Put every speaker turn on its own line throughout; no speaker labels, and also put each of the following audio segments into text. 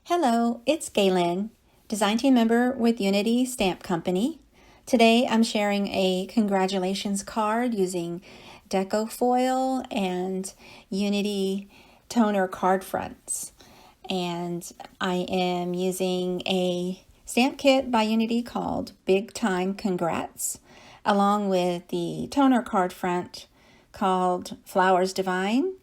Hello, it's Galen, design team member with Unity Stamp Company. Today I'm sharing a congratulations card using Deco foil and Unity toner card fronts. And I am using a stamp kit by Unity called Big Time Congrats, along with the toner card front called Flowers Divine.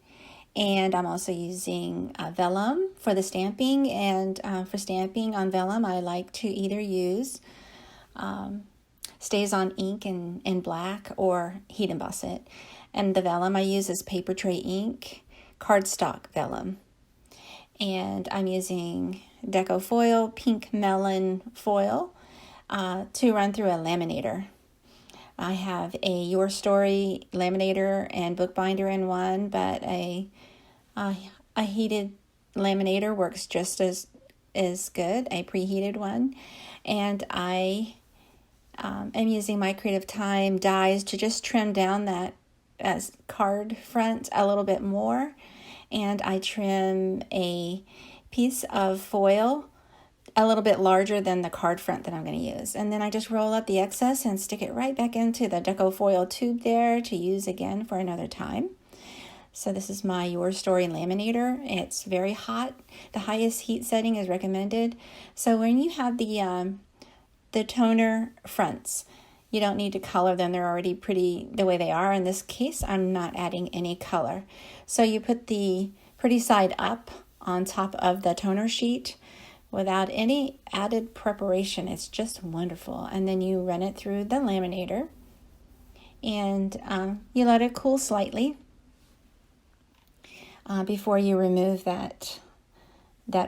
And I'm also using vellum for the stamping, and for stamping on vellum I like to either use stays on ink in black or heat emboss it. And the vellum I use is paper tray ink, cardstock vellum. And I'm using Deco foil, pink melon foil to run through a laminator. I have a Your Story laminator and bookbinder in one, but a heated laminator works just as good, a preheated one. And I am using my Creative Time dies to just trim down that as card front a little bit more. And I trim a piece of foil a little bit larger than the card front that I'm going to use. And then I just roll up the excess and stick it right back into the Deco foil tube there to use again for another time. So this is my Your Story laminator. It's very hot. The highest heat setting is recommended. So when you have the toner fronts, you don't need to color them. They're already pretty the way they are. In this case, I'm not adding any color. So you put the pretty side up on top of the toner sheet without any added preparation. It's just wonderful. And then you run it through the laminator and you let it cool slightly before you remove that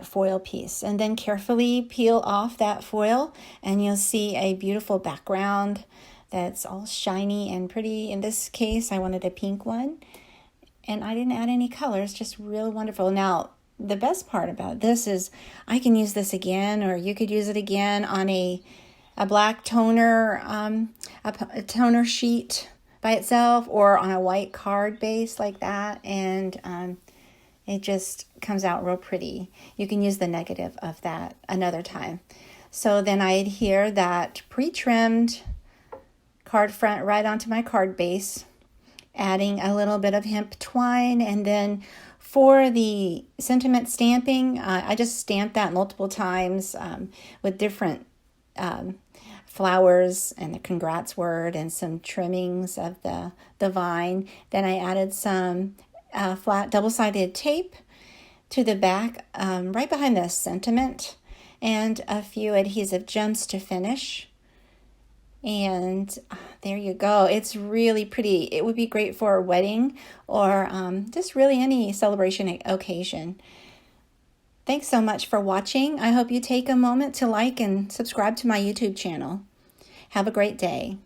foil piece. And then carefully peel off that foil and you'll see a beautiful background that's all shiny and pretty. In this case, I wanted a pink one. And I didn't add any colors, just real wonderful. Now, the best part about this is I can use this again, or you could use it again on a black toner, a toner sheet by itself, or on a white card base like that. And it just comes out real pretty. You can use the negative of that another time. So then I adhere that pre-trimmed card front right onto my card base, adding a little bit of hemp twine. And then for the sentiment stamping, I just stamped that multiple times with different flowers and the congrats word and some trimmings of the vine. Then I added some flat double-sided tape to the back right behind the sentiment, and a few adhesive gems to finish. And there you go. It's really pretty. It would be great for a wedding or just really any celebration occasion. Thanks so much for watching. I hope you take a moment to like and subscribe to my YouTube channel. Have a great day.